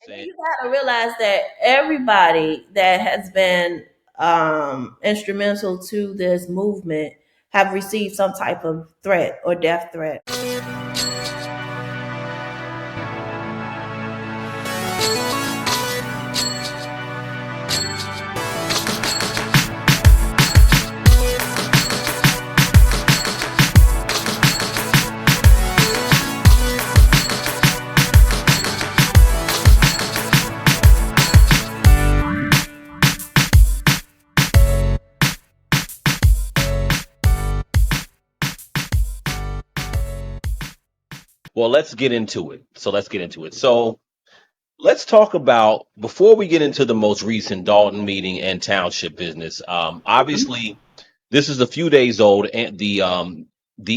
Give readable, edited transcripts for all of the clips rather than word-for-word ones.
saying? You gotta realize that everybody that has been instrumental to this movement have received some type of threat or death threat. Well, let's get into it. So let's talk about, before we get into the most recent Dalton meeting and township business. Obviously, this is a few days old, and the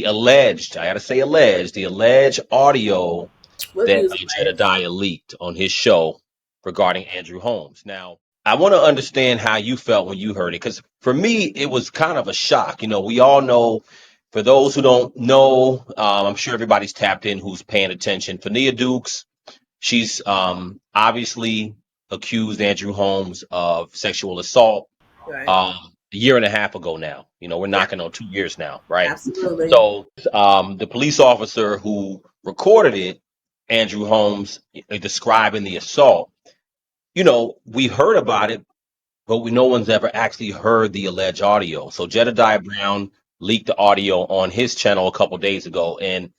alleged, I got to say alleged, the alleged audio We'll that use it. Jedediah leaked on his show regarding Andrew Holmes. Now, I want to understand how you felt when you heard it, because for me, it was kind of a shock. We all know, for those who don't know, I'm sure everybody's tapped in who's paying attention. Fenia Dukes, she's obviously accused Andrew Holmes of sexual assault Right. a year and a half ago now. We're Yeah, knocking on 2 years now, right? absolutely. So the police officer who recorded it, Andrew Holmes, describing the assault, we heard about it, but no one's ever actually heard the alleged audio. So Jedediah Brown leaked the audio on his channel a couple days ago, and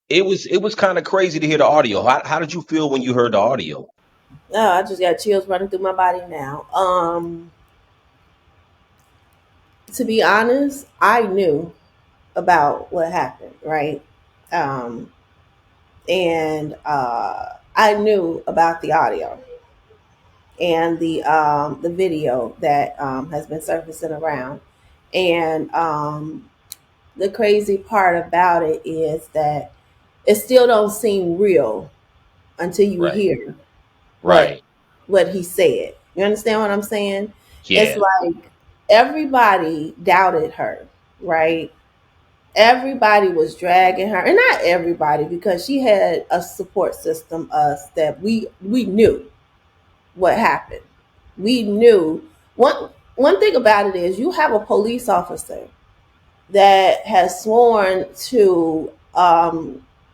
it was kind of crazy to hear the audio. How did you feel when you heard the audio? Oh, I just got chills running through my body now. To be honest, I knew about what happened, right? Um, and I knew about the audio and the video that has been surfacing around. And the crazy part about it is that it still don't seem real until you Right, hear what right, what he said. You understand what I'm saying? It's yeah, like everybody doubted her, right? Everybody was dragging her, and not everybody, because she had a support system, us, that we knew what happened. We knew one thing about it is you have a police officer that has sworn to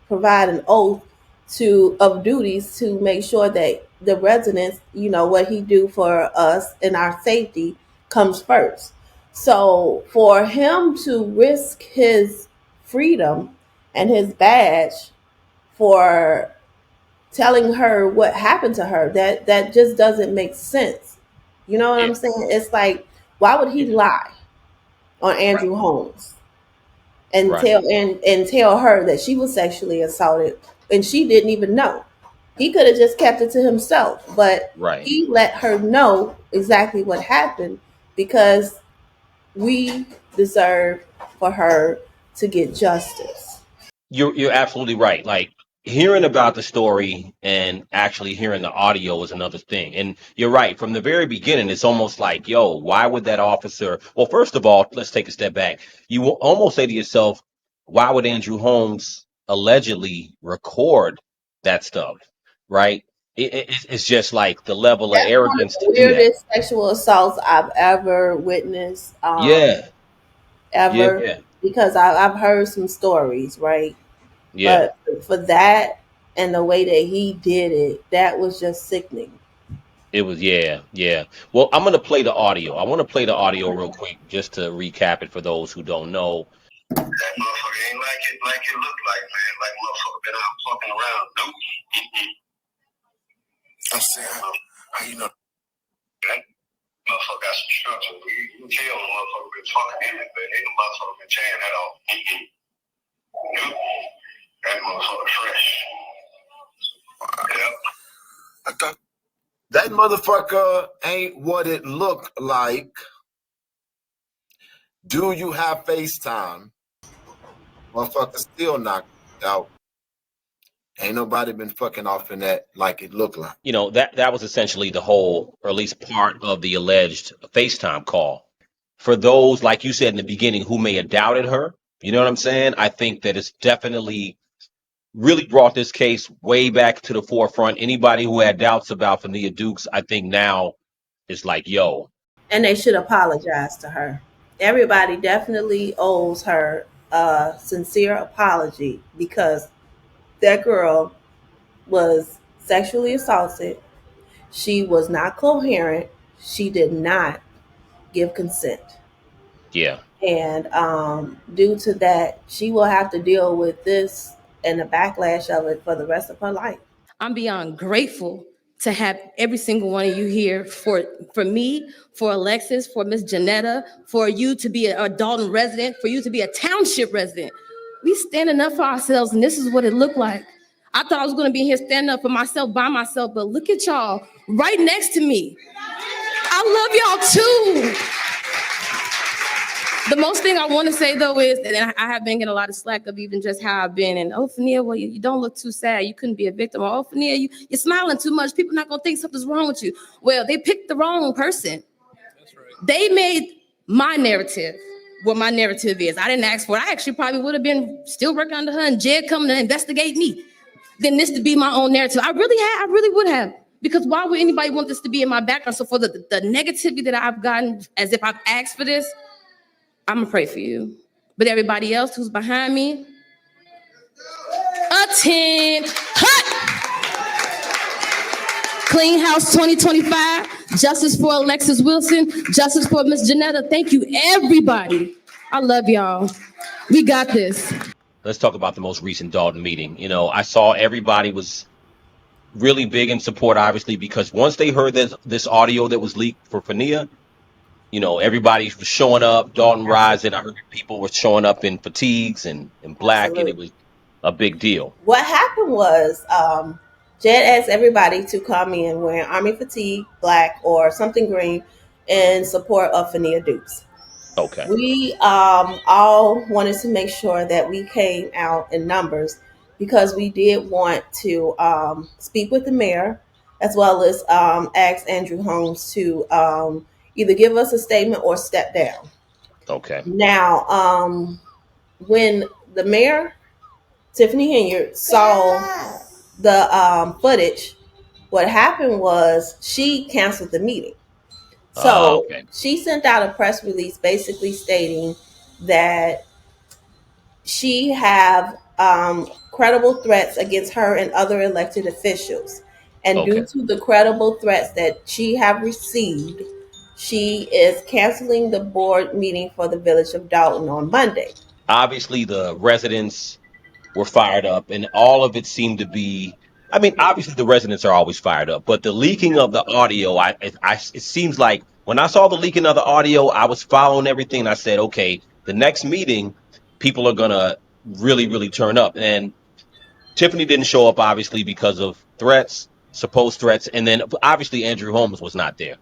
provide an oath to of duties to make sure that the residents, what he do for us and our safety comes first. So for him to risk his freedom and his badge for telling her what happened to her, that just doesn't make sense. You know what yeah, I'm saying? It's like, why would he yeah, lie on right, Andrew Holmes and right, tell her that she was sexually assaulted and she didn't even know? He could have just kept it to himself, but right. he let her know exactly what happened because we deserve for her to get justice. You're absolutely right. Like, hearing about the story and actually hearing the audio is another thing. And you're right. From the very beginning, it's almost like, yo, why would that officer? Well, first of all, let's take a step back. You will almost say to yourself, why would Andrew Holmes allegedly record that stuff? Right? It's just like the level of That's one of arrogance to the do that. weirdest sexual assaults I've ever witnessed, Yeah, yeah, ever, yeah, because I've heard some stories, right? yeah. But for that and the way that he did it, that was just sickening. It was, yeah, yeah. Well, I'm gonna play the audio. I want to play the audio real quick just to recap it for those who don't know. That motherfucker ain't like it look like, man. Like motherfucker been out fucking around. Nope. I'm saying, how you know that motherfucker got some structure? You can tell the motherfucker been fucking in it, but ain't no motherfucker been tearing that off. Nope. That motherfucker fresh. Yep. I thought that motherfucker ain't what it looked like. Do you have FaceTime? Motherfucker still knocked out. Ain't nobody been fucking off in that like it looked like. That was essentially the whole, or at least part of the alleged FaceTime call. For those, like you said in the beginning, who may have doubted her, you know what I'm saying? I think that it's definitely really brought this case way back to the forefront. Anybody who had doubts about Fenia Dukes, I think now is like, yo, And they should apologize to her. Everybody definitely owes her a sincere apology because that girl was sexually assaulted. She was not coherent. She did not give consent. yeah. And due to that, she will have to deal with this and the backlash of it for the rest of her life. I'm beyond grateful to have every single one of you here for me, for Alexis, for Miss Janetta, for you to be a Dolton resident, for you to be a township resident. We standing up for ourselves, and this is what it looked like. I thought I was going to be here standing up for myself by myself, but look at y'all right next to me. I love y'all too. The most thing I want to say though is, and I have been getting a lot of slack of even just how I've been, and oh Fenia, well you don't look too sad, you couldn't be a victim, or oh Fenia, you're smiling too much, people not gonna think something's wrong with you. Well, they picked the wrong person. That's right. They made my narrative what my narrative is. I didn't ask for it. I actually probably would have been still working under her and Jed coming to investigate me than this to be my own narrative. I really would have. Because why would anybody want this to be in my background? So for the negativity that I've gotten as if I've asked for this, I'm gonna pray for you. But everybody else who's behind me, attend. Cut! Clean House 2025, justice for Alexis Wilson, justice for Miss Janetta. Thank you, everybody. I love y'all. We got this. Let's talk about the most recent Dolton meeting. You know, I saw everybody was really big in support, obviously, because once they heard this audio that was leaked for Fenia, you know, everybody was showing up, Dolton Rising. I heard people were showing up in fatigues and black, Absolutely. And it was a big deal. What happened was Jed asked everybody to come in wearing army fatigue, black, or something green in support of Fenia Dukes. Okay. We all wanted to make sure that we came out in numbers because we did want to speak with the mayor as well as ask Andrew Holmes to either give us a statement or step down. Okay. Now, when the mayor, Tiffany Henyard, saw the footage, what happened was she canceled the meeting. So she sent out a press release basically stating that she have credible threats against her and other elected officials. And due to the credible threats that she have received, she is canceling the board meeting for the village of Dolton on Monday. Obviously, the residents were fired up, and all of it seemed to be, I mean, obviously the residents are always fired up, but the leaking of the audio, it seems like when I saw the leaking of the audio, I was following everything. And I said, okay, the next meeting, people are going to really, really turn up. And Tiffany didn't show up, obviously, because of threats, supposed threats. And then obviously Andrew Holmes was not there.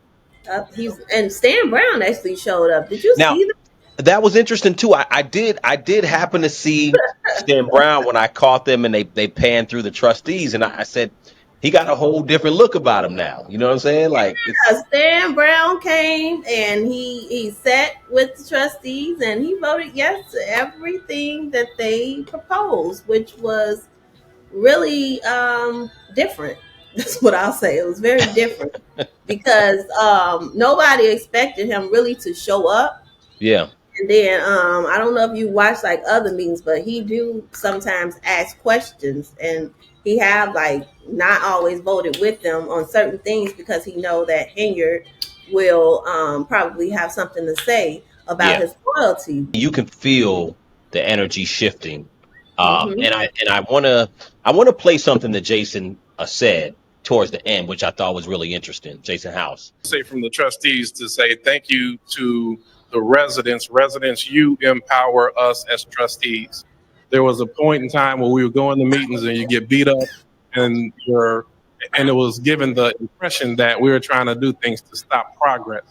And Stan Brown actually showed up. Did you see that? That was interesting too. I did happen to see Stan Brown when I caught them and they panned through the trustees, and I said he got a whole different look about him now. You know what I'm saying? Like Stan Brown came and he sat with the trustees and he voted yes to everything that they proposed, which was really different. That's what I'll say. It was very different because nobody expected him really to show up. Yeah. And then I don't know if you watch like other meetings, but he do sometimes ask questions, and he have like not always voted with them on certain things because he know that Henyard will probably have something to say about his loyalty. You can feel the energy shifting, and I want to play something that Jason said towards the end, which I thought was really interesting. Jason House. Say from the trustees to say thank you to the residents. Residents, you empower us as trustees. There was a point in time where we would go into meetings and you get beat up and it was given the impression that we were trying to do things to stop progress.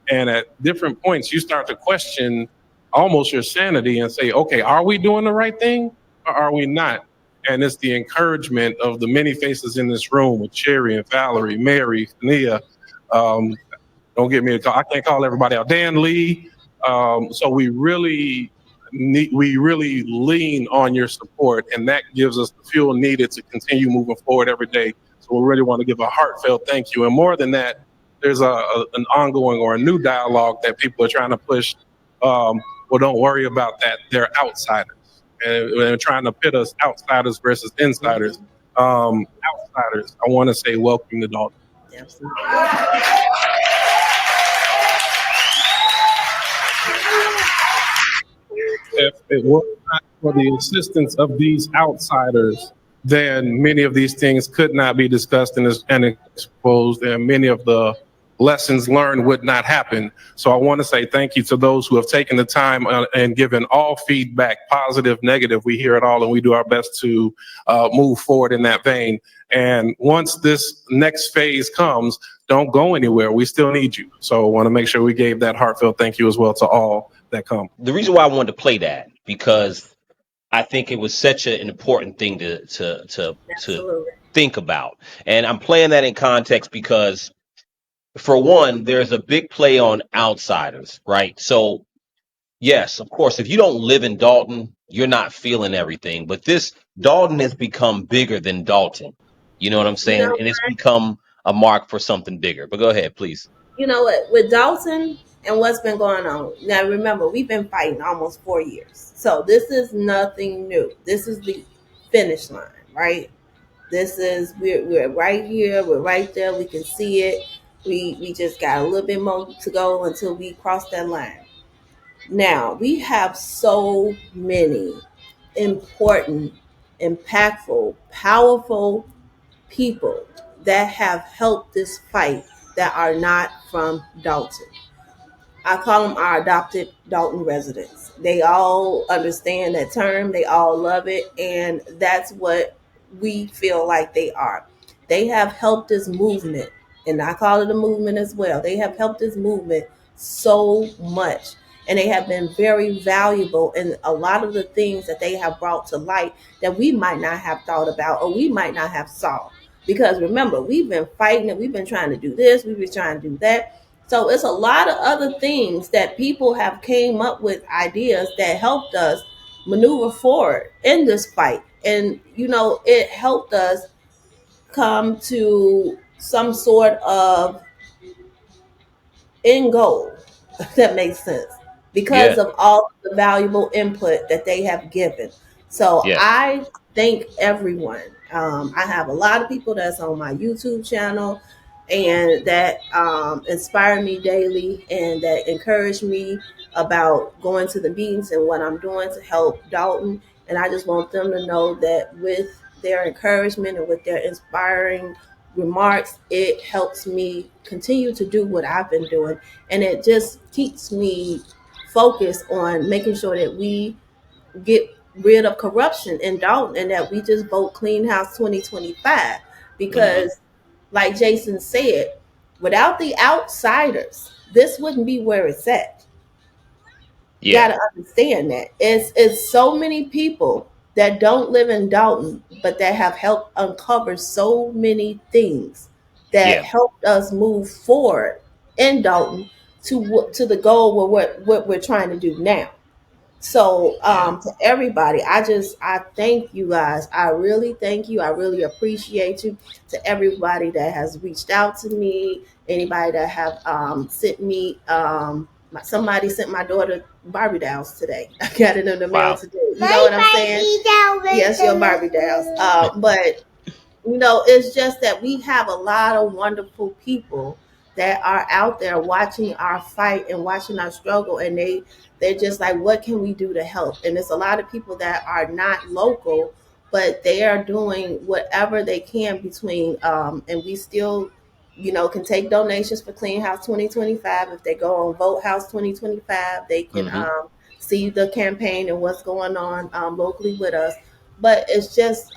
And at different points, you start to question almost your sanity and say, okay, are we doing the right thing or are we not? And it's the encouragement of the many faces in this room with Sherry and Valerie, Mary, Fenia. Don't get me a call. I can't call everybody out. Dan Lee. So we really we really lean on your support, and that gives us the fuel needed to continue moving forward every day. So we really want to give a heartfelt thank you. And more than that, there's an ongoing or a new dialogue that people are trying to push. Well, don't worry about that. They're outsiders, and they're trying to pit us outsiders versus insiders. Outsiders, I want to say welcome to Dolton. Absolutely. If it was not for the assistance of these outsiders, then many of these things could not be discussed and exposed, and many of the lessons learned would not happen. So I want to say thank you to those who have taken the time and given all feedback, positive, negative. We hear it all, and we do our best to move forward in that vein. And once this next phase comes, don't go anywhere. We still need you. So I want to make sure we gave that heartfelt thank you as well to all that come. The reason why I wanted to play that, because I think it was such an important thing to Absolutely. think about. And I'm playing that in context because, for one, there's a big play on outsiders, right? So, yes, of course, if you don't live in Dolton, you're not feeling everything. But this Dolton has become bigger than Dolton. You know what I'm You saying? know, And it's become a mark for something bigger. But go ahead, please. you know what? With Dolton and what's been going on. Now, remember, we've been fighting almost 4 years. So this is nothing new. This is the finish line, right? This is, we're right here. We're right there. We can see it. We just got a little bit more to go until we cross that line. Now, we have so many important, impactful, powerful people that have helped this fight that are not from Dolton. I call them our adopted Dolton residents. They all understand that term, they all love it, and that's what we feel like they are. They have helped this movement, and I call it a movement as well. They have helped this movement so much, and they have been very valuable in a lot of the things that they have brought to light that we might not have thought about or we might not have saw. Because remember, we've been fighting it, we've been trying to do this, we've been trying to do that. So it's a lot of other things that people have came up with ideas that helped us maneuver forward in this fight. And, you know, it helped us come to some sort of end goal, if that makes sense, because Yeah, of all the valuable input that they have given. So yeah, I thank everyone. I have a lot of people that's on my YouTube channel and that inspire me daily and that encourage me about going to the meetings and what I'm doing to help Dolton. And I just want them to know that with their encouragement and with their inspiring remarks, it helps me continue to do what I've been doing. And it just keeps me focused on making sure that we get rid of corruption in Dolton and that we just vote Clean House 2025. hmm Because, like Jason said, without the outsiders, this wouldn't be where it's at. You got yeah, to understand that it's so many people that don't live in Dolton, but that have helped uncover so many things that yeah, helped us move forward in Dolton to the goal of what we're trying to do now. So yeah. to everybody, I thank you guys. I really thank you. I really appreciate you. To everybody that has reached out to me, anybody that have sent me somebody sent my daughter Barbie dolls today. I got it in the mail Wow. today. You know what I'm saying? Yes, your Barbie dolls. But you know, it's just that we have a lot of wonderful people that are out there watching our fight and watching our struggle, and they're just like, what can we do to help? And there's a lot of people that are not local, but they are doing whatever they can between and we still, you know, can take donations for Clean House 2025. If they go on Vote House 2025, they can hmm see the campaign and what's going on locally with us. But it's just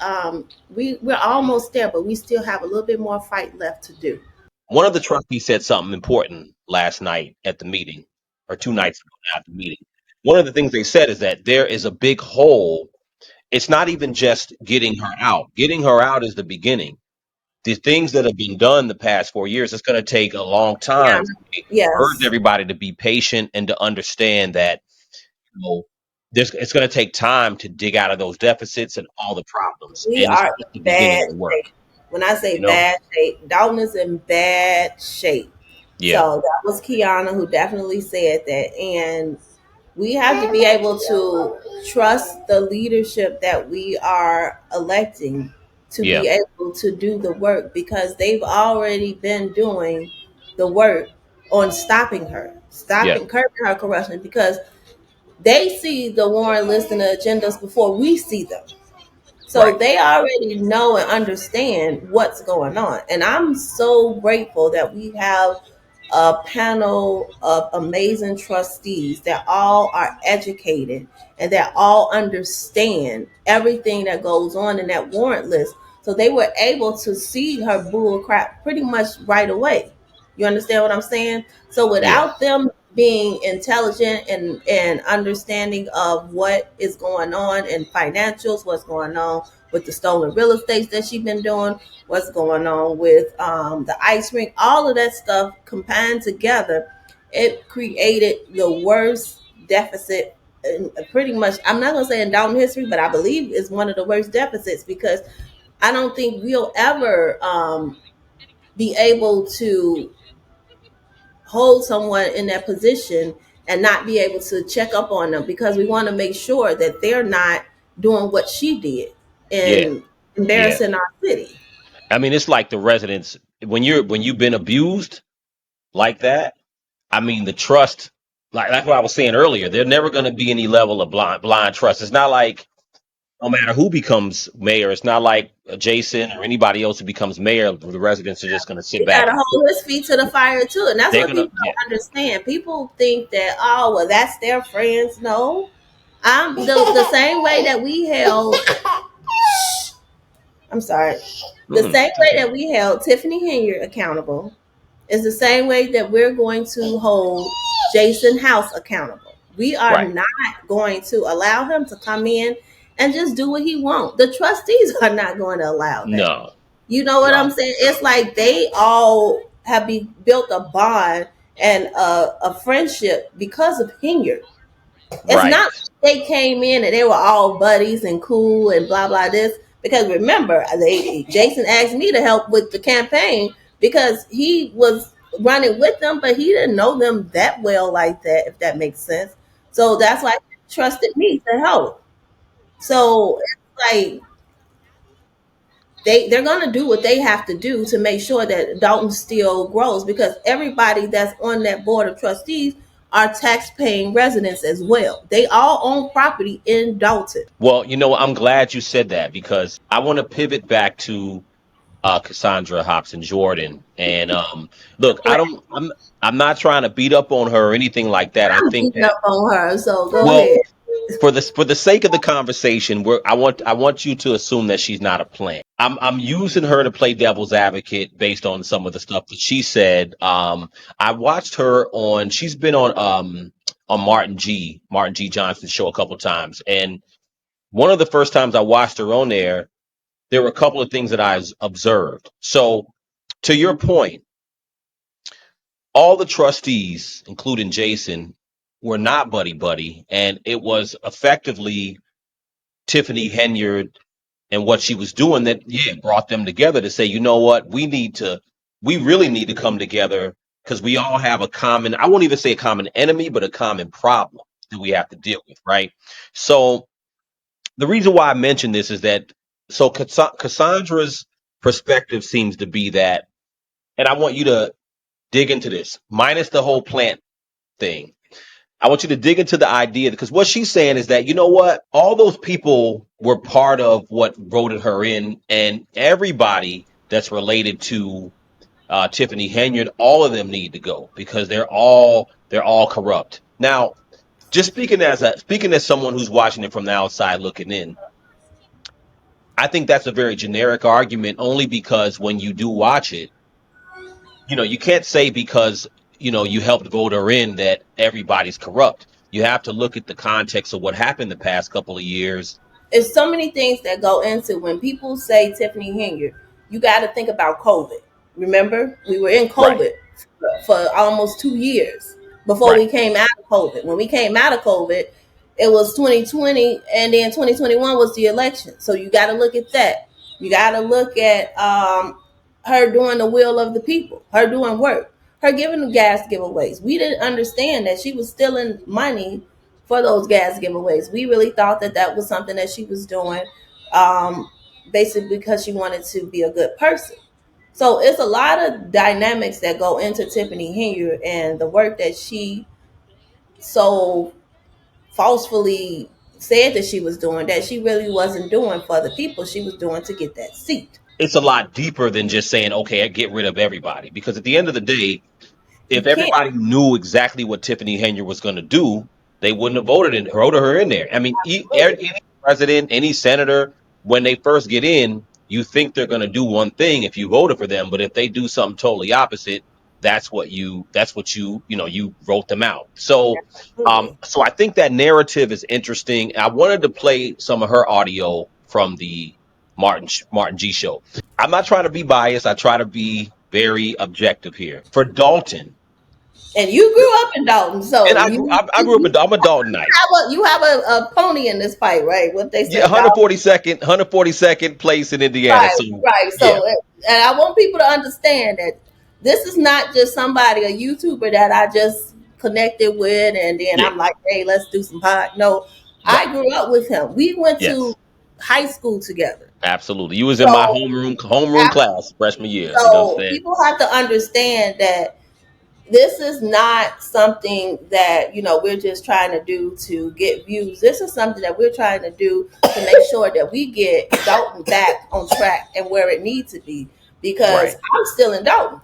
we're almost there, but we still have a little bit more fight left to do. One of the trustees said something important last night at the meeting, or 2 nights ago at the meeting. One of the things they said is that there is a big hole. It's not even just getting her out. Getting her out is the beginning. The things that have been done the past 4 years, it's going to take a long Yeah. time. So they urge Yes. everybody to be patient and to understand that, you know, it's going to take time to dig out of those deficits and all the problems, We and it's are just the in beginning bad of the work. shape. When I say You know? bad shape, Dalton is in bad shape. Yeah, So that was Kiana who definitely said that. And we have to be able to trust the leadership that we are electing to yeah, be able to do the work, because they've already been doing the work on yeah. curbing her corruption, because they see the Warren list and the agendas before we see them. So Right. they already know and understand what's going on. And I'm so grateful that we have a panel of amazing trustees that all are educated and that all understand everything that goes on in that warrant list. So they were able to see her bull crap pretty much right away. You understand what I'm saying? So Yeah, without them being intelligent and understanding of what is going on in financials, what's going on with the stolen real estate that she's been doing, what's going on with the ice rink, all of that stuff combined together, it created the worst deficit in pretty much, I'm not going to say in Dalton history, but I believe it's one of the worst deficits, because I don't think we'll ever be able to hold someone in that position and not be able to check up on them, because we want to make sure that they're not doing what she did yeah, and yeah. embarrassing our city. I mean, it's like the residents when you've been abused like that. I mean, the trust, like what I was saying earlier, there's never going to be any level of blind trust. It's not like no matter who becomes mayor, it's not like Jason or anybody else who becomes mayor, the residents are just going to sit We back gotta and hold his feet to the fire too, and that's they're what going to, people yeah, don't understand. People think that, oh well, that's their friends. No, I'm the same way that we held. I'm sorry. The same it's way okay. that we held Tiffany Henyard accountable is the same way that we're going to hold Jason House accountable. We are Right. not going to allow him to come in and just do what he wants. The trustees are not going to allow that. No, You know what I'm no, saying? It's like they all have built a bond and a friendship because of Henyard. It's right. not like they came in and they were all buddies and cool and blah blah this. Because remember, Jason asked me to help with the campaign because he was running with them, but he didn't know them that well like that, if that makes sense. So that's why he trusted me to help. So it's like they're gonna do what they have to do to make sure that Dalton still grows, because everybody that's on that board of trustees are tax-paying residents as well. They all own property in Dalton. Well, I'm glad you said that because I want to pivot back to Cassandra Hobson Jordan. And look, I'm not trying to beat up on her or anything like that. I I'm think beating that, up on her, so go well, ahead. for the sake of the conversation, I want you to assume that she's not a plant. I'm using her to play devil's advocate based on some of the stuff that she said. I watched her she's been on Martin G. Johnson's show a couple of times, and one of the first times I watched her on there were a couple of things that I observed. So, to your point, all the trustees, including Jason, were not buddy buddy, and it was effectively Tiffany Henyard and what she was doing that, yeah, brought them together to say, you know what, we really need to come together because we all have a common, I won't even say a common enemy, but a common problem that we have to deal with, right? So the reason why I mention this is that so Cassandra's perspective seems to be that, and I want you to dig into this, minus the whole plant thing. I want you to dig into the idea because what she's saying is that, you know what, all those people were part of what voted her in, and everybody that's related to Tiffany Henyard, all of them need to go because they're all corrupt. Now, just speaking as someone who's watching it from the outside looking in, I think that's a very generic argument only because when you do watch it, you can't say because, you helped vote her in that everybody's corrupt. You have to look at the context of what happened the past couple of years. It's so many things that go into when people say Tiffany Henyard. You got to think about COVID. Remember, we were in Right, COVID for almost 2 years before right, we came out of COVID. When we came out of COVID, It was 2020, and then 2021 was the election. So you got to look at that. You got to look at her doing the will of the people, her doing work, her giving the gas giveaways. We didn't understand that she was stealing money for those gas giveaways. We really thought that that was something that she was doing, basically because she wanted to be a good person. So it's a lot of dynamics that go into Tiffany Henyard and the work that she so falsely said that she was doing, that she really wasn't doing for the people. She was doing to get that seat. It's a lot deeper than just saying, okay, I get rid of everybody. Because at the end of the day, You if can't. everybody knew exactly what Tiffany Henyard was going to do, they wouldn't have voted her in there. I mean, any president, any senator, when they first get in, you think they're going to do one thing if you voted for them, but if they do something totally opposite, you wrote them out. Absolutely. So I think that narrative is interesting. I wanted to play some of her audio from the Martin G show. I'm not trying to be biased. I try to be very objective here. For Dolton, And you grew up in Dolton, and so I grew up in, I'm a Daltonite. you have a pony in this fight, right? What they say, Yeah, 142nd place in Indiana. right, So right. yeah, So, and I want people to understand that this is not just somebody, a YouTuber that I just connected with, and then yeah, I'm like, hey, let's do some pod. No, right, I grew up with him. We went to yes, high school together. absolutely. You was in my So, homeroom class freshman year. You know what I'm so saying? people have to understand that this is not something that we're just trying to do to get views. This is something that we're trying to do to make sure that we get Dolton back on track and where it needs to be, because Right, I'm still in Dolton.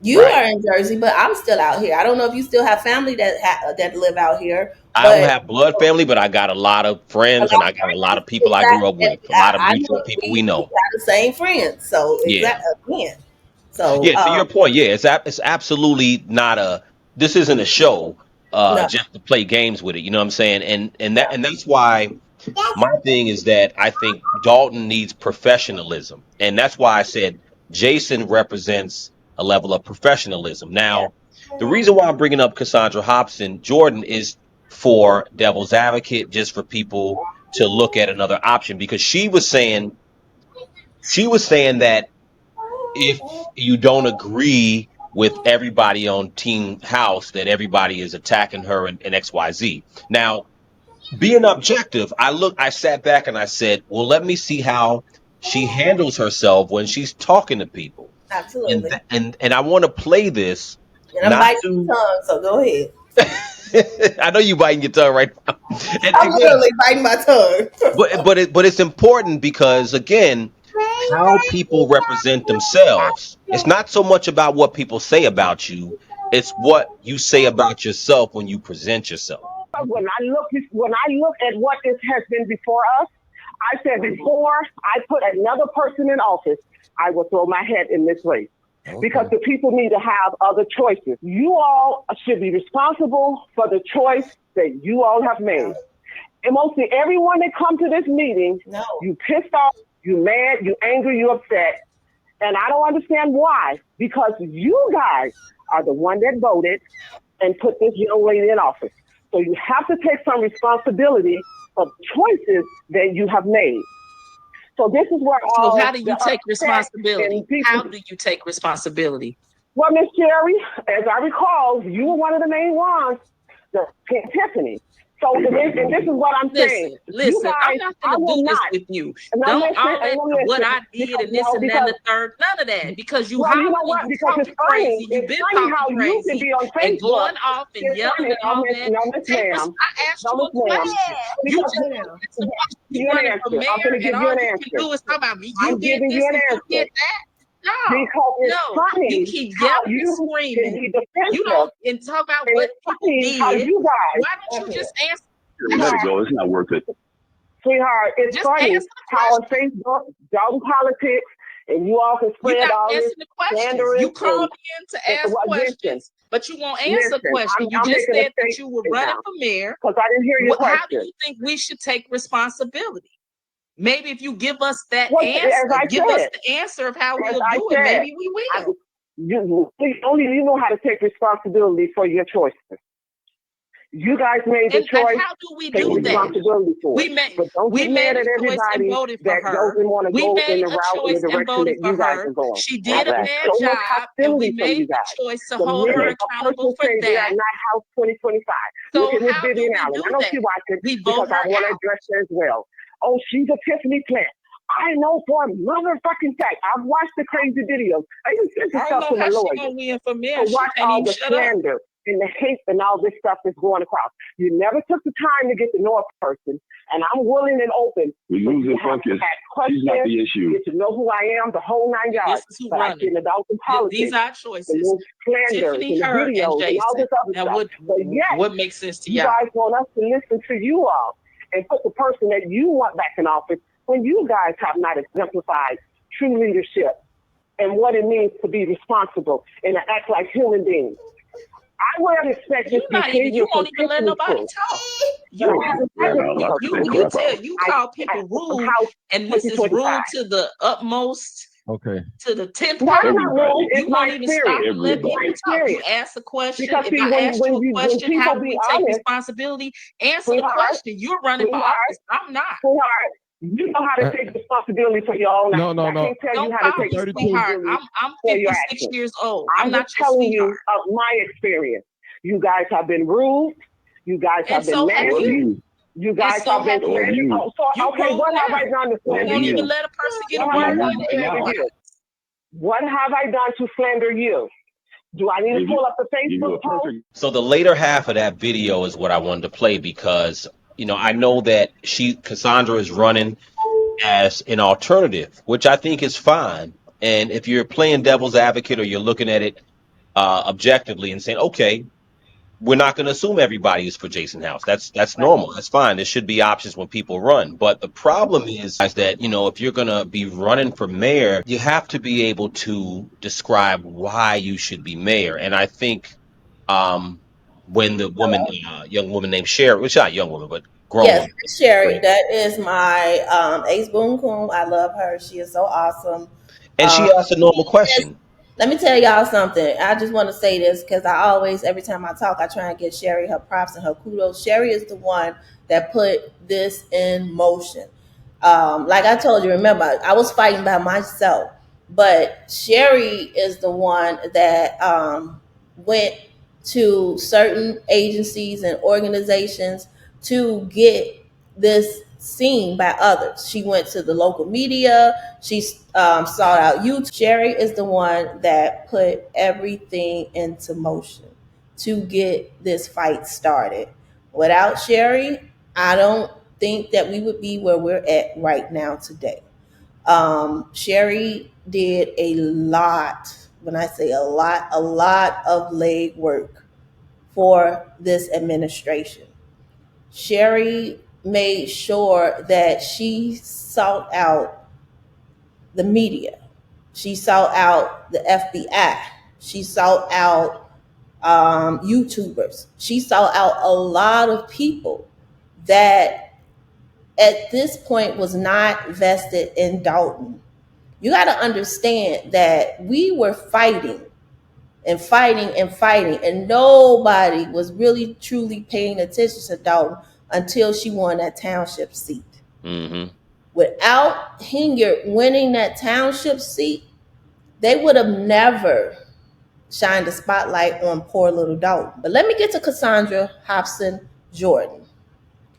You right. are in Jersey, but I'm still out here. I don't know if you still have family that live out here, I don't but have blood family, but I got a lot of a friends, and lot I of got a lot friends. of people I grew up with, a lot of I mutual know people we we know. have the same friends. So Yeah. exactly, again. So Yeah, to your point, yeah, it's absolutely not this isn't a show no, just to play games with it, you know what I'm saying? yeah, And that's why my thing is that I think Dalton needs professionalism. And that's why I said Jason represents a level of professionalism. yeah. Now, the reason why I'm bringing up Cassandra Hobson Jordan is for devil's advocate, just for people to look at another option, because she was saying that if you don't agree with everybody on Team House, that everybody is attacking her and XYZ. Now, being objective, I sat back and I said, well, let me see how she handles herself when she's talking to people. And Absolutely. and I want to play this, And I'm not biting to my tongue, so go ahead. I know you biting your tongue right now. And I'm again, literally biting my tongue. but it's important because again, how people represent themselves. It's not so much about what people say about you, it's what you say about yourself when you present yourself. When I look at what this has been before us, I said before I put another person in office, I will throw my hat in this race. Because the people need to have other choices. You all should be responsible for the choice that you all have made. And mostly everyone that come to this meeting, No. you pissed off, you mad, you angry, you upset. And I don't understand why. Because you guys are the one that voted and put this young lady in office. So you have to take some responsibility of choices that you have made. So this is where all. So how do you the take upset responsibility? and people- How do you take responsibility? Well, Miss Jerry, as I recall, you were one of the main ones, the Tiffany. So and this is what I'm saying. Listen, I'm not I going to will do this not. with you. And Don't listen, all that what I did because, and this and that and the third, none of that. Because you well, you know hollering, what? you Because talking it's funny. crazy, you've It's been funny how talking you can crazy be on and Facebook. going off and It's yelling funny. and all Miss that. Ma'am. I asked No, you a Miss Ma'am. question. You Because just Ma'am. asked a question. give You you an running for answer. I'm mayor going to give and you all an you answer. can do is talk about me. You I'm did giving this you an and you answer. did that. No, Because it's no. funny You keep how yelling and you can screaming. be You defensive. don't and talk about And what it's people funny how did. you guys. Why don't you just answer? Let it go. It's not worth it. Sweetheart, it's Just funny answer the how on question. Facebook, Dalton Politics, and you all can You're spread not all this answering the questions. slanderous You called in to ask well, listen, questions, but you won't answer listen. questions. You I'm just making a said that you were statement running now for mayor. because I didn't hear your How do question. you think we should take responsibility? Maybe if you give us that Well, answer, as I give us said, the answer of how as we'll I do it, said, maybe we will. only you know how to take responsibility for your choices. You guys made the And choice. how do we Take do that? responsibility for We it. made But don't we get made mad a at choice and everybody voted for that her. doesn't want to We go in made the a route, in the choice and direction voted that for you guys her. are going. She I did a got bad so much job, and we hostility from you made the guys. choice to The hold her minute a accountable person for says they are that. not House 2025, look So at Miss how do Vivian we Allen. do I know that? she watches We because vote her I want to out. address her as well. Oh, she's a Tiffany plant. I know for a motherfucking fact. I've watched the crazy videos. I even sent the I don't stuff know to my how she lawyer. gonna win for mayor. So She watch can't all even the shut up. slander and the hate and all this stuff that's going across. You never took the time to get to know a person, and I'm willing and open. We're losing focus. She's not the issue. Get to know who I am, the whole 9 yards. This is who But I running. get into Dolton politics, These are the choices. little slanders Tiffany, and the her, and videos and all Jason. this other Now, stuff. But yet, what makes sense to you y'all? guys want us to listen to you all and put the person that you want back in office when you guys have not exemplified true leadership and what it means to be responsible and to act like human beings. I would expect this behavior You won't from even let Tiffany nobody too. talk. You call people rude, and this is rude to the utmost. Okay. To the 10th No, power. it's not rude. It's You my won't even stop experience. and let people My talk. You experience. ask a question. Because If see, I ask you a when question, people how do be we take honest, responsibility? Answer the sweetheart, question. You're running for office. I'm not. sweetheart, you know how to take responsibility for your own actions. No. I can't tell Don't you how to call take me responsibility sweetheart. I'm for your 56 actions. years old. I'm not just your telling sweetheart. you of my experience. You guys have been rude. You guys have And been so have nasty. you. You guys so have been have you. nasty. You. Oh, so, You okay, rude what have now. I done to You slander won't even you? let a person get a What word have I in done to slander edgewise. you? What have I done to slander you? Do I need to pull up the Facebook post? So the later half of that video is what I wanted to play because, I know that Cassandra is running as an alternative, which I think is fine. And if you're playing devil's advocate or you're looking at it objectively and saying, okay, we're not going to assume everybody is for Jason House. That's normal. That's fine. There should be options when people run. But the problem is that, if you're going to be running for mayor, you have to be able to describe why you should be mayor. And I think when the young woman named Sherry, well, she's not a young woman, but grown Yes, woman, Sherry, that is my ace boon coon. I love her. She is so awesome. and she asked a normal question. Let me tell y'all something. I just want to say this because I always, every time I talk, I try and give Sherry her props and her kudos. Sherry is the one that put this in motion. Like I told you, remember, I was fighting by myself, but Sherry is the one that went to certain agencies and organizations to get this seen by others. She went to the local media. She sought out YouTube. Sherry is the one that put everything into motion to get this fight started. Without Sherry, I don't think that we would be where we're at right now today. Sherry did a lot, when I say a lot of leg work for this administration. Sherry made sure that she sought out the media. She sought out the FBI. She sought out YouTubers. She sought out a lot of people that at this point was not vested in Dolton. You got to understand that we were fighting and fighting and fighting, and nobody was really truly paying attention to Dolton until she won that township seat. Mm-hmm. Without Henyard winning that township seat, they would have never shined a spotlight on poor little Dolton. But let me get to Cassandra Hobson Jordan.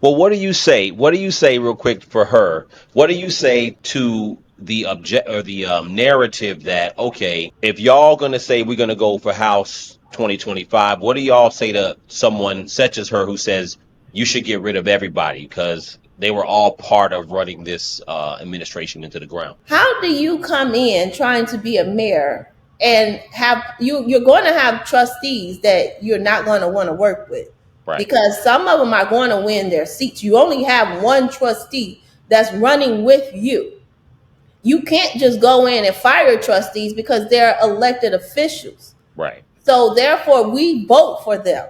Well, what do you say? What do you say, real quick, for her? What do you say to the narrative that, okay, if y'all gonna say we're gonna go for House 2025, what do y'all say to someone such as her who says you should get rid of everybody because they were all part of running this administration into the ground? How do you come in trying to be a mayor and you're going to have trustees that you're not going to want to work with? Right. Because some of them are going to win their seats. You only have one trustee that's running with you. You can't just go in and fire trustees because they're elected officials. Right. So therefore, we vote for them.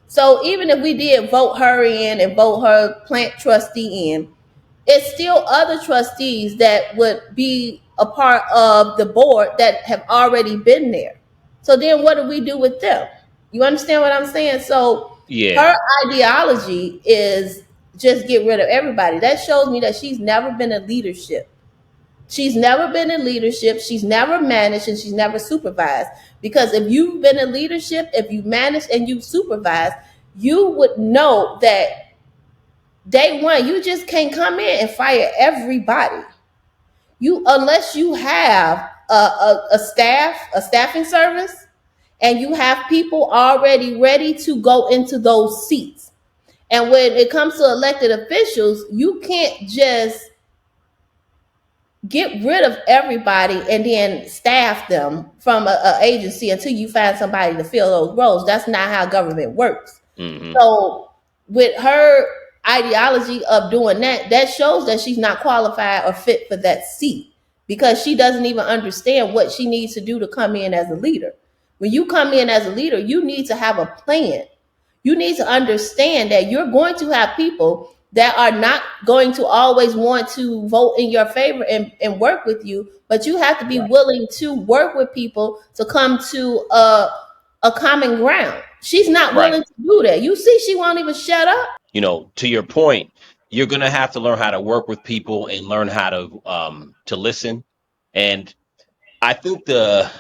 So even if we did vote her in and vote her plant trustee in, it's still other trustees that would be a part of the board that have already been there. So then what do we do with them? You understand what I'm saying? So Yeah. Her ideology is just get rid of everybody. That shows me that she's never been in leadership. She's never been in leadership. She's never managed and she's never supervised. Because if you've been in leadership, if you managed and you supervised, you would know that day one, you just can't come in and fire everybody. You unless you have a staffing service, and you have people already ready to go into those seats. And when it comes to elected officials, you can't just get rid of everybody and then staff them from a agency until you find somebody to fill those roles. That's not how government works. Hmm. So with her ideology of doing that, that shows that she's not qualified or fit for that seat, because she doesn't even understand what she needs to do to come in as a leader. When you come in as a leader, you need to have a plan. You need to understand that you're going to have people that are not going to always want to vote in your favor and work with you, but you have to be willing to work with people to come to a common ground. She's not Right. willing to do that. You see, she won't even shut up. You know, to your point, you're going to have to learn how to work with people and learn how to listen. And I think the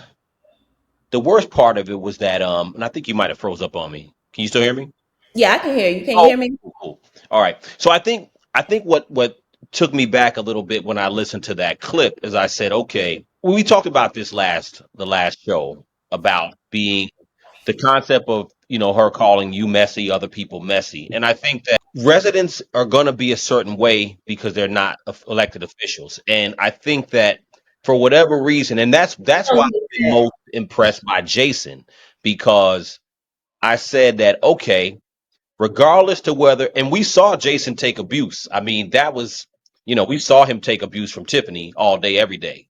worst part of it was that and I think you might have froze up on me. Can you still hear me? Yeah, I can hear you. Can you Oh, hear me? cool. All right. So I think what took me back a little bit when I listened to that clip is I said, okay, when we talked about this the last show about being the concept of, her calling you messy, other people messy. And I think that residents are going to be a certain way because they're not elected officials. And I think that for whatever reason, and that's why I've been most impressed by Jason, because I said that, okay, regardless to whether, and we saw Jason take abuse. I mean, that was, we saw him take abuse from Tiffany all day, every day.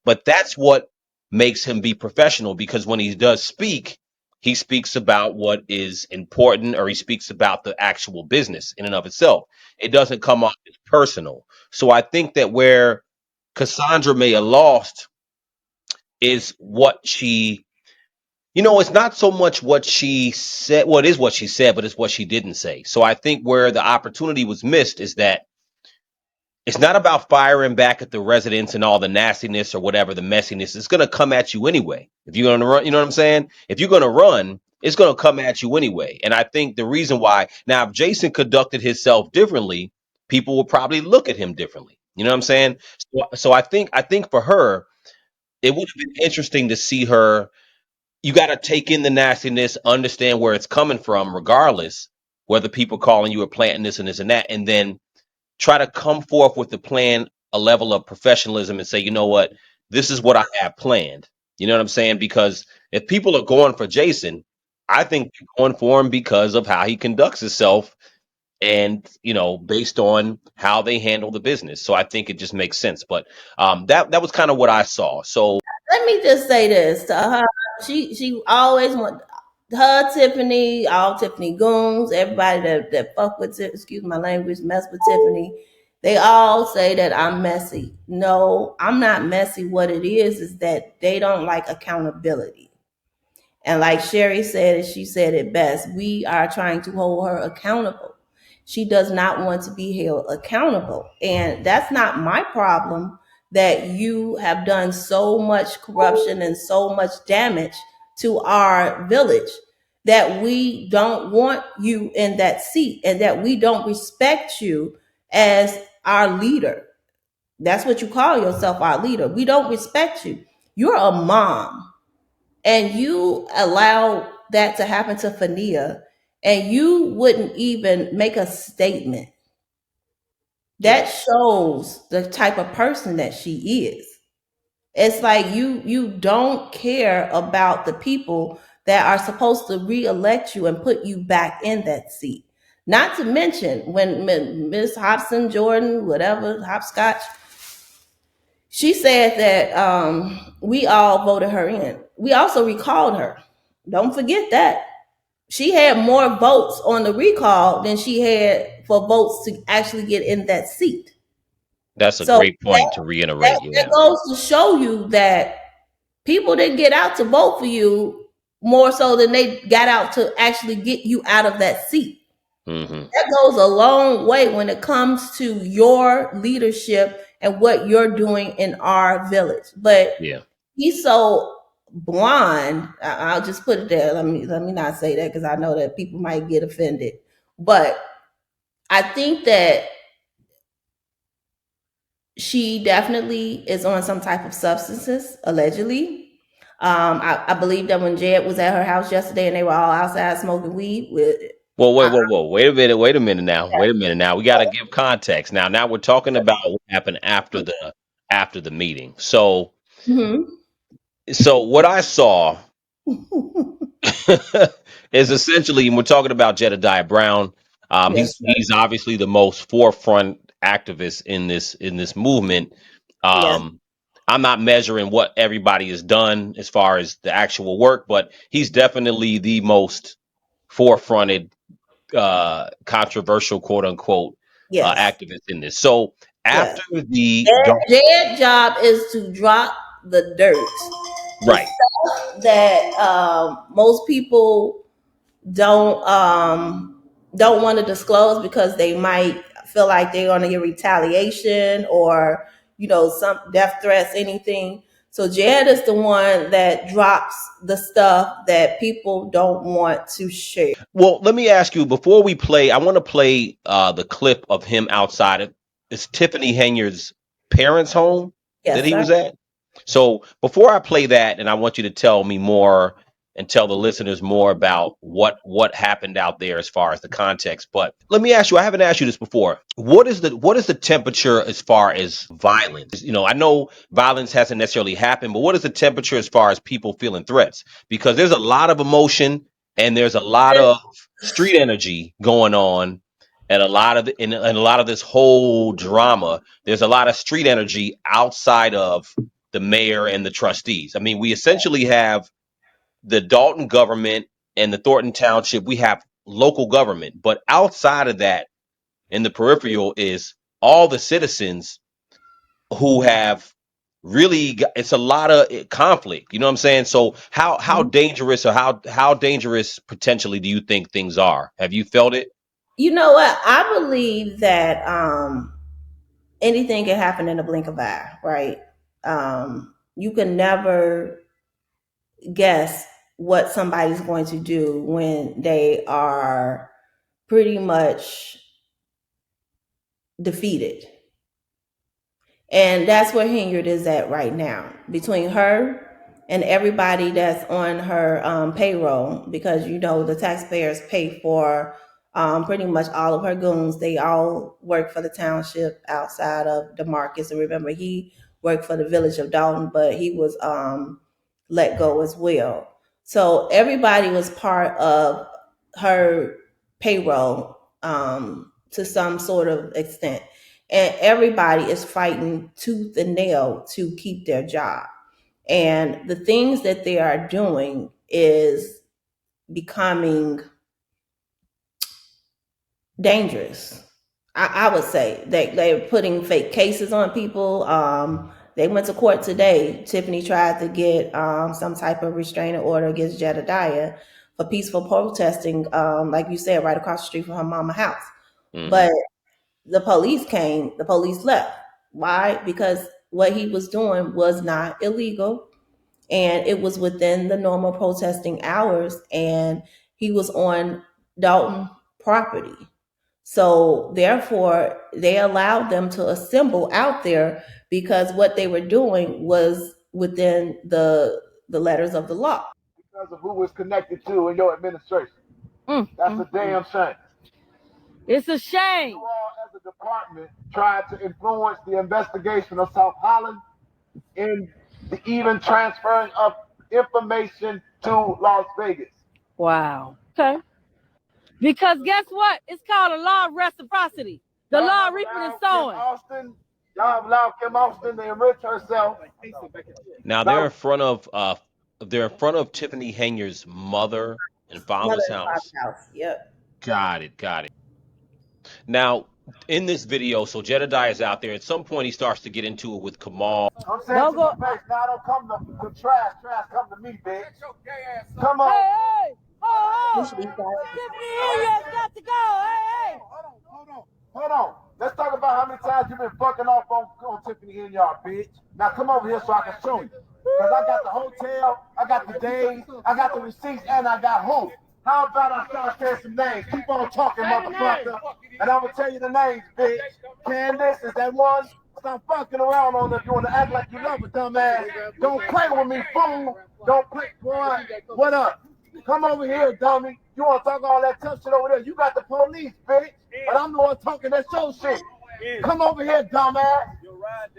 But that's what makes him be professional, because when he does speak, he speaks about what is important, or he speaks about the actual business in and of itself. It doesn't come off as personal. So I think that where Cassandra may have lost is what she, it's not so much what she said. Well, it is what she said, but it's what she didn't say. So I think where the opportunity was missed is that it's not about firing back at the residents and all the nastiness or whatever the messiness. It's going to come at you anyway. If you're going to run, you know what I'm saying? If you're going to run, it's going to come at you anyway. And I think the reason why, now, if Jason conducted himself differently, people will probably look at him differently. You know what I'm saying? So I think for her, it would have been interesting to see her. You got to take in the nastiness, understand where it's coming from, regardless whether people calling you or planting this and this and that, and then try to come forth with the plan, a level of professionalism, and say, you know what, this is what I have planned. You know what I'm saying? Because if people are going for Jason, I think they're going for him because of how he conducts himself, and based on how they handle the business. So I think it just makes sense. But that was kind of what I saw. So Let me just say this to her. She always want her Tiffany, all Tiffany goons, everybody that fuck with excuse my language, mess with Tiffany. They all say that I'm messy. No, I'm not messy. What it is that they don't like accountability. And like Sherry said, and she said it best, we are trying to hold her accountable. She does not want to be held accountable. And that's not my problem, that you have done so much corruption and so much damage to our village, that we don't want you in that seat and that we don't respect you as our leader. That's what you call yourself, our leader. We don't respect you. You're a mom, and you allow that to happen to Fenia, and you wouldn't even make a statement. That shows the type of person that she is. It's like you don't care about the people that are supposed to re-elect you and put you back in that seat. Not to mention when Miss Hobson Jordan, whatever, Hopscotch, she said that we all voted her in. We also recalled her. Don't forget that. She had more votes on the recall than she had for votes to actually get in that seat. that's a So great point to reiterate. that Yeah. goes to show you that people didn't get out to vote for you more so than they got out to actually get you out of that seat. Mm-hmm. That goes a long way when it comes to your leadership and what you're doing in our village. But Yeah. he's so blind. I'll just put it there. Let me not say that because I know that people might get offended. But I think that she definitely is on some type of substances, allegedly. I believe that when Jed was at her house yesterday and they were all outside smoking weed with. Well, wait a minute now. We got to give context. Now we're talking about what happened after the meeting. So what I saw is essentially, and we're talking about Jedediah Brown. Yes, He's obviously the most forefront activist in this movement. yes, I'm not measuring what everybody has done as far as the actual work, but he's definitely the most forefronted, controversial, quote unquote, yes, activist in this. So yes. after the Jed's job is to drop the dirt, the right. stuff that most people don't want to disclose because they might feel like they're going to get retaliation or some death threats, anything. So Jed is the one that drops the stuff that people don't want to share. Well, let me ask you before we play. I want to play the clip of him outside. It's Tiffany Henyard's parents' home that Yes, he sir. was at. So before I play that, and I want you to tell me more and tell the listeners more about what happened out there as far as the context. But let me ask you, I haven't asked you this before. What is the temperature as far as violence? I know violence hasn't necessarily happened, but what is the temperature as far as people feeling threats? Because there's a lot of emotion and there's a lot of street energy going on, and a lot of this whole drama. There's a lot of street energy outside of the mayor and the trustees. I mean, we essentially have the Dolton government and the Thornton Township. We have local government, but outside of that, in the peripheral, is all the citizens who have it's a lot of conflict. You know what I'm saying? So how dangerous or how dangerous potentially do you think things are? Have you felt it? You know what? I believe that anything can happen in a blink of an eye, right? You can never guess what somebody's going to do when they are pretty much defeated. And that's where Henyard is at right now, between her and everybody that's on her payroll, because the taxpayers pay for pretty much all of her goons. They all work for the township outside of DeMarcus. And remember, he worked for the village of Dolton, but he was let go as well. So everybody was part of her payroll to some sort of extent. And everybody is fighting tooth and nail to keep their job. And the things that they are doing is becoming dangerous. I would say they're putting fake cases on people. They went to court today. Tiffany tried to get some type of restraining order against Jedediah for peaceful protesting, like you said, right across the street from her mama's house. Mm-hmm. But the police came, the police left. Why? Because what he was doing was not illegal and it was within the normal protesting hours, and he was on Dolton property. So therefore, they allowed them to assemble out there because what they were doing was within the letters of the law. Because of who it's connected to in your administration. That's a damn shame. It's a shame. You all, as a department, tried to influence the investigation of South Holland in the even transferring of information to Las Vegas. Wow. Okay. Because guess what? It's called a law of reciprocity. The law of reaping and sowing. Y'all allowed Kim Austin to enrich herself. Now they're in front of Tiffany Henyard's mother and father's house. Yep. Got it. Now, in this video, so Jedediah is out there. At some point, he starts to get into it with Kamal. I'm saying Don't to go. my face. Now don't come to trash. Trash, come to me, bitch. Come on. Hey, oh, Usually Tiffany Henyard got to go. Hey. Hold on. Let's talk about how many times you've been fucking off on Tiffany Henyard, bitch. Now come over here so I can show you. Because I got the hotel, I got the days, I got the receipts, and I got who. How about I start saying some names? Keep on talking, motherfucker. And I'm going to tell you the names, bitch. Candace, is that one? Stop fucking around on her. You want to act like you love a dumbass. Don't play with me, fool. Don't play, boy. What up? Come over here, dummy. You want to talk all that tough shit over there? You got the police, bitch. But I'm the one talking that show shit. Come over here, dumbass.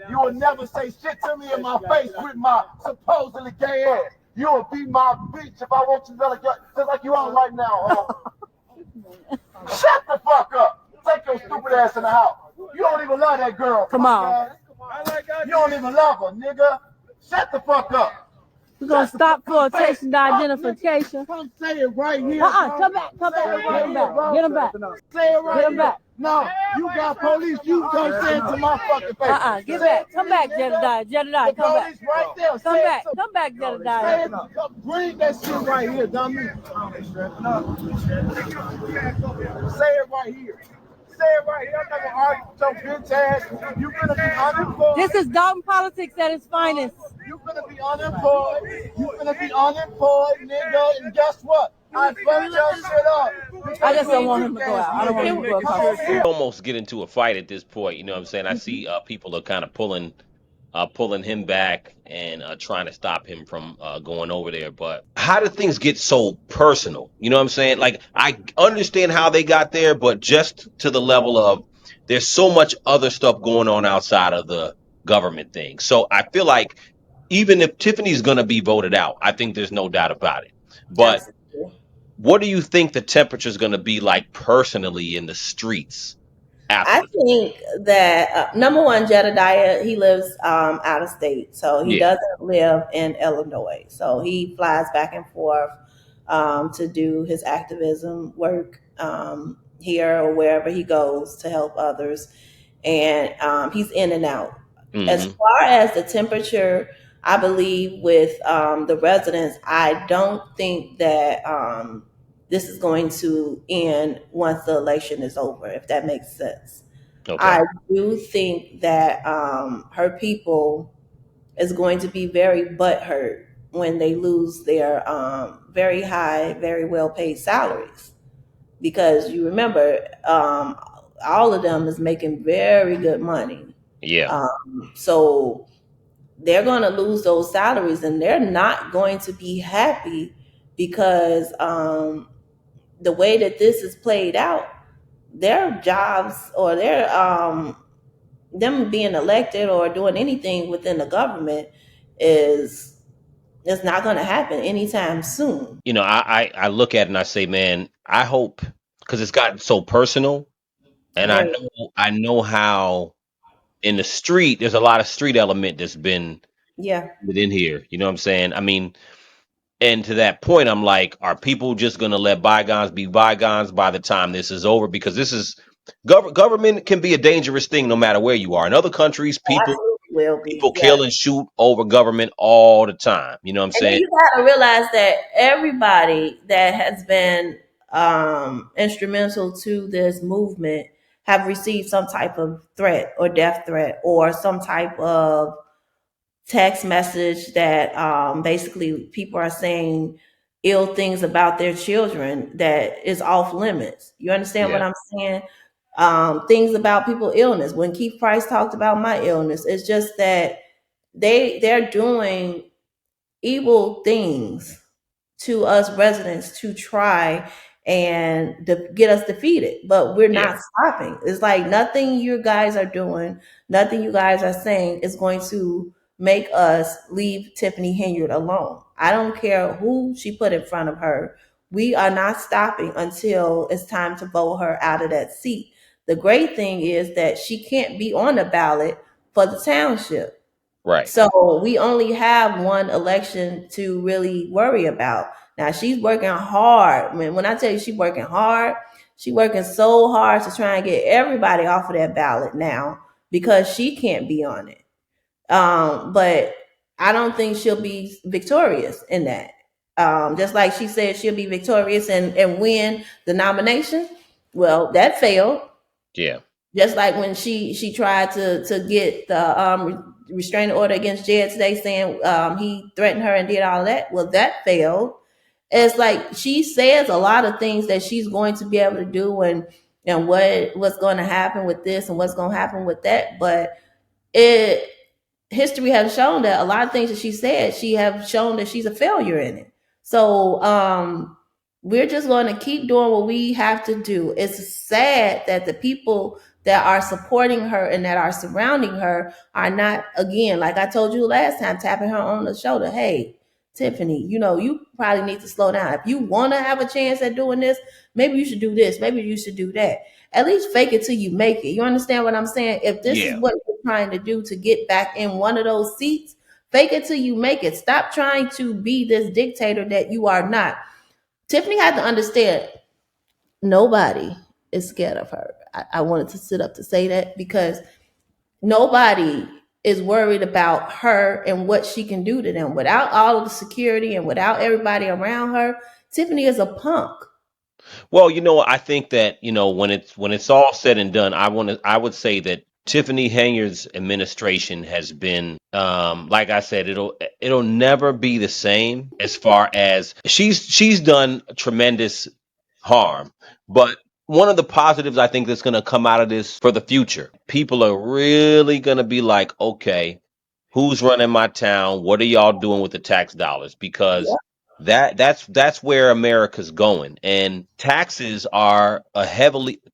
You will never say shit to me in my face with my supposedly gay ass. You will be my bitch if I want you to just like you are right now, huh? Shut the fuck up. Take your stupid ass in the house. You don't even love that girl. Come on. You don't even love her, nigga. Shut the fuck up. We're going to stop flotation to identification. Come say it right here. Come back. Get him back. Get him back. Say it right Get him here. back. No, you got police. You come say it to my fucking face. Get back. Come back, Jedediah. Jedediah, come back. Police right there. Come back, Jedediah. Bring that shit right here, dummy. Say it right here. Say it right here. I'm not gonna argue with your bitch ass. You're gonna be unemployed. This is Dolton politics at its finest. You're gonna be unemployed. You're gonna be unemployed, nigga. And guess what? I fucked your shit up. I just don't want him to go out. I don't want him to go out. Almost get into a fight at this point. You know what I'm saying? I see people are kind of pulling him back and trying to stop him from going over there. But how did things get so personal? You know what I'm saying? Like, I understand how they got there, but just to the level of there's so much other stuff going on outside of the government thing. So I feel like even if Tiffany's going to be voted out, I think there's no doubt about it. But what do you think the temperature is going to be like personally in the streets? I think that number one, Jedediah, he lives out of state, so he doesn't live in Illinois. So he flies back and forth to do his activism work here or wherever he goes to help others, and he's in and out. Mm-hmm. As far as the temperature, I believe with the residents, I don't think that this is going to end once the election is over, if that makes sense. Okay. I do think that her people is going to be very butthurt when they lose their very high, very well-paid salaries. Because you remember, all of them is making very good money. Yeah. So they're going to lose those salaries, and they're not going to be happy because the way that this is played out, their jobs or their them being elected or doing anything within the government is not going to happen anytime soon. You know, I look at it and I say, man, I hope, because it's gotten so personal, and I know how in the street there's a lot of street element that's been within here. You know what I'm saying? I mean, and to that point, I'm like, are people just going to let bygones be bygones by the time this is over? Because this is government can be a dangerous thing no matter where you are. In other countries, people kill and shoot over government all the time. You know what I'm saying? You got to realize that everybody that has been instrumental to this movement have received some type of threat or death threat or some type of text message that basically people are saying ill things about their children that is off limits. You understand what I'm saying? Things about people's illness. When Keith Price talked about my illness, it's just that they're doing evil things to us residents to try and get us defeated, but we're not stopping. It's like nothing you guys are doing, nothing you guys are saying is going to make us leave Tiffany Henyard alone. I don't care who she put in front of her. We are not stopping until it's time to vote her out of that seat. The great thing is that she can't be on the ballot for the township. Right. So we only have one election to really worry about. Now she's working hard. When I tell you she's working hard, She working so hard to try and get everybody off of that ballot now because she can't be on it. But I don't think she'll be victorious in that. Just like she said she'll be victorious and win the nomination. Well, that failed. Yeah. Just like when she tried to get the restraining order against Jed today, saying he threatened her and did all that. Well, that failed. It's like she says a lot of things that she's going to be able to do and what's going to happen with this and what's going to happen with that. But history has shown that a lot of things that she said, she have shown that she's a failure in it. So we're just going to keep doing what we have to do. It's sad that the people that are supporting her and that are surrounding her are not, again, like I told you last time, tapping her on the shoulder. Hey, Tiffany, you probably need to slow down. If you want to have a chance at doing this, maybe you should do this. Maybe you should do that. At least fake it till you make it. You understand what I'm saying? If this is what you're trying to do to get back in one of those seats, fake it till you make it. Stop trying to be this dictator that you are not. Tiffany had to understand nobody is scared of her. I wanted to sit up to say that because nobody is worried about her and what she can do to them. Without all of the security and without everybody around her, Tiffany is a punk. Well, I think that, when it's all said and done, I would say that Tiffany Henyard's administration has been, like I said, it'll never be the same as far as she's done tremendous harm. But one of the positives I think that's going to come out of this for the future, people are really going to be like, okay, who's running my town? What are y'all doing with the tax dollars? Because that's where America's going. And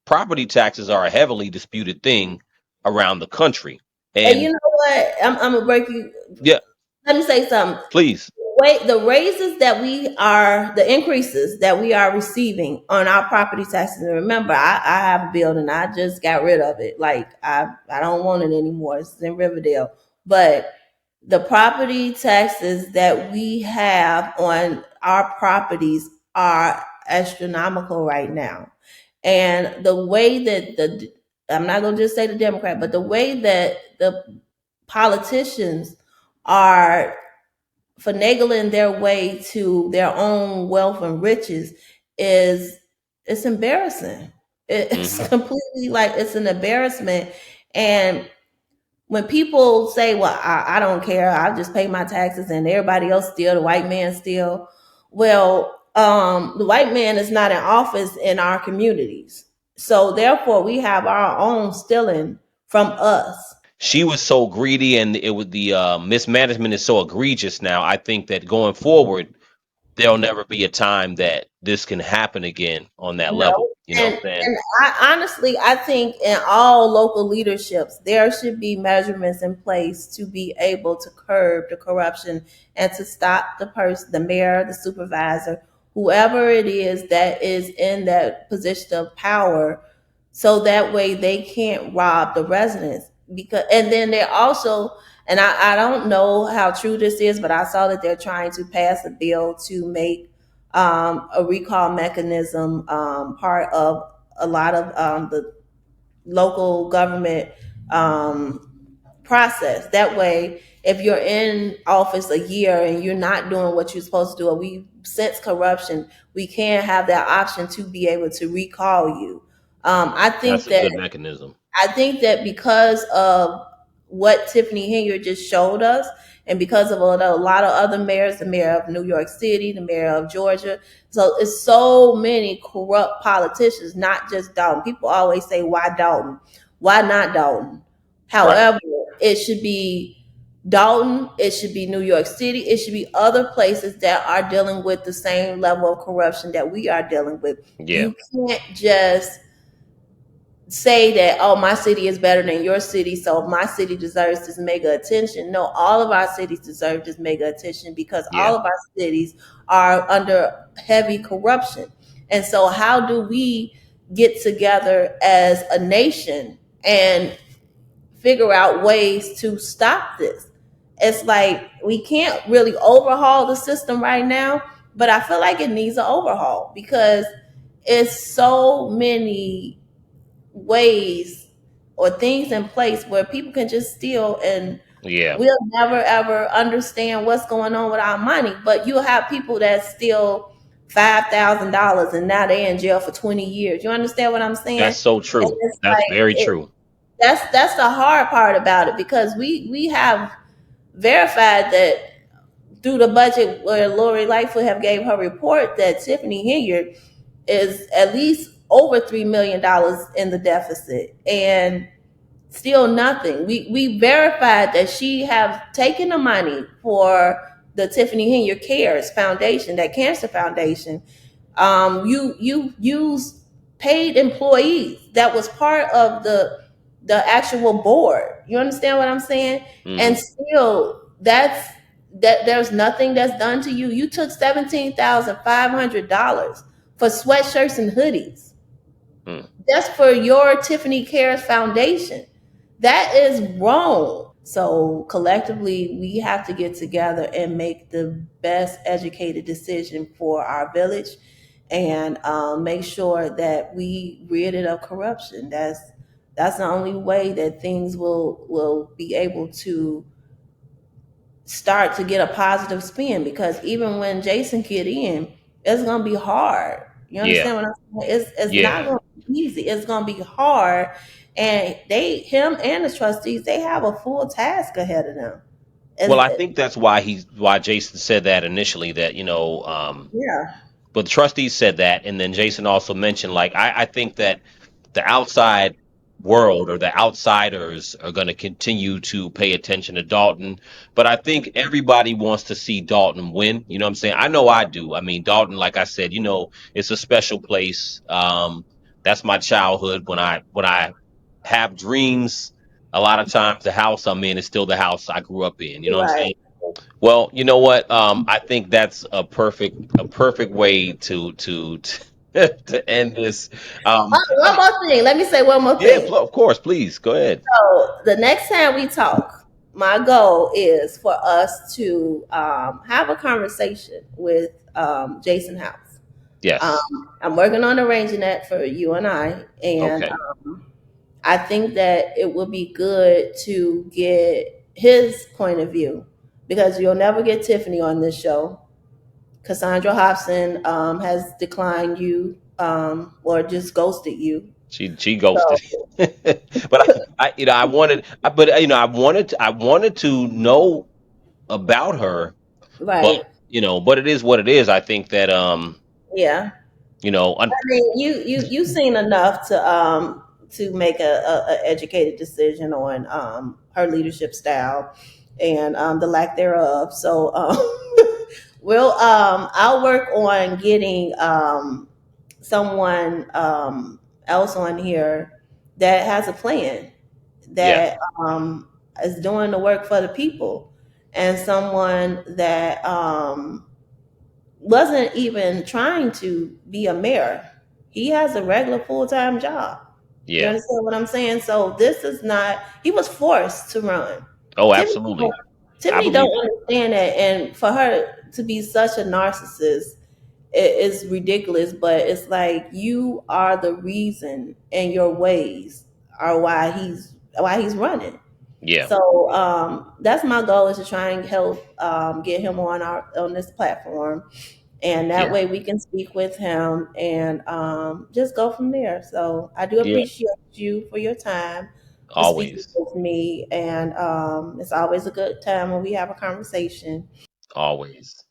property taxes are a heavily disputed thing around the country. And you know what? I'm gonna break you. Yeah. Let me say something. Please. The raises that the increases that we are receiving on our property taxes. And remember, I have a building. I just got rid of it. Like I don't want it anymore. It's in Riverdale. But the property taxes that we have on our properties are astronomical right now. And the way that I'm not going to just say the Democrat, but the way that the politicians are finagling their way to their own wealth and riches it's embarrassing. It's completely it's an embarrassment. And when people say, well, I don't care, I'll just pay my taxes and everybody else steal, the white man steal. Well, the white man is not in office in our communities. So therefore we have our own stealing from us. She was so greedy, and the mismanagement is so egregious now. I think that going forward, there'll never be a time that this can happen again on that level. What I'm saying? And I think in all local leaderships, there should be measurements in place to be able to curb the corruption and to stop the mayor, the supervisor, whoever it is that is in that position of power, so that way they can't rob the residents. And then they're also, and I don't know how true this is, but I saw that they're trying to pass a bill to make a recall mechanism part of a lot of the local government process. That way, if you're in office a year and you're not doing what you're supposed to do, or we sense corruption, we can have that option to be able to recall you. I think that's a good mechanism. I think that because of what Tiffany Henyard just showed us, and because of a lot of other mayors, the mayor of New York City, the mayor of Georgia, so it's so many corrupt politicians, not just Dolton. People always say, why Dolton? Why not Dolton? However, it should be Dolton, it should be New York City, it should be other places that are dealing with the same level of corruption that we are dealing with. You can't just say that, oh, my city is better than your city, so my city deserves this mega attention. No, all of our cities deserve this mega attention because all of our cities are under heavy corruption. And so how do we get together as a nation and figure out ways to stop this? It's like we can't really overhaul the system right now, but I feel like it needs an overhaul because it's so many ways or things in place where people can just steal, and Yeah, we'll never ever understand what's going on with our money. But you'll have people that steal $5,000 and now they're in jail for 20 years. You understand what I'm saying? that's so And true. it's That's like very true. that's the hard part about it, because we have verified that through the budget where Lori Lightfoot have gave her report that Tiffany Henyard is at least over $3 million in the deficit, and still nothing. We verified that she have taken the money for the Tiffany Henyard Cares Foundation, that cancer foundation. You use paid employees that was part of the actual board. You understand what I'm saying? And Hmm. still, there's nothing that's done to you. You took $17,500 for sweatshirts and hoodies. Hmm. That's for your Tiffany Cares Foundation. That is wrong. So collectively, we have to get together and make the best educated decision for our village, and make sure that we rid it of corruption. That's the only way that things will be able to start to get a positive spin. Because even when Jason get in, it's gonna be hard. You Yeah, understand what I'm saying? It's not yeah. gonna be easy. It's gonna be hard. And him and the trustees, they have a full task ahead of them. Well, I It's, think that's why Jason said that initially. That yeah, but the trustees said that, and then Jason also mentioned, like, I think that the outside world or the outsiders are going to continue to pay attention to Dalton, but I think everybody wants to see Dalton win. You know what I'm saying? I know I do. I mean, Dalton, like I said, it's a special place. That's my childhood. When I have dreams, a lot of times the house I'm in is still the house I grew up in. You know what I'm right. saying? Well, you know what? I think that's a perfect way to to end this. Oh, one more thing. Let me say one more Yeah, thing. of course, please go ahead. So the next time we talk, my goal is for us to have a conversation with Jason House. Yes. I'm working on arranging that for you and I, and Okay. I think that it would be good to get his point of view, because you'll never get Tiffany on this show. Cassandra Hobson has declined you, or just ghosted you. She ghosted. So, But I wanted, but I wanted to know about her, but right. but it is what it is. I think that Yeah. you know, un- I mean, you seen enough to make a educated decision on her leadership style and the lack thereof. So I'll work on getting someone else on here that has a plan, yeah, that is doing the work for the people, and someone that wasn't even trying to be a mayor. He has a regular full time job. You yeah. understand what I'm saying? So this is not. He was forced to run. Oh, Tiffany, absolutely. I Tiffany believe don't it. understand that, and for her to be such a narcissist, it is ridiculous. But it's like, you are the reason, and your ways are why he's running. Yeah, So that's my goal, is to try and help get him on this platform, and that yeah, way we can speak with him and just go from there. So I do yeah. appreciate you for your time for speaking Always, with me, and it's always a good time when we have a conversation. always.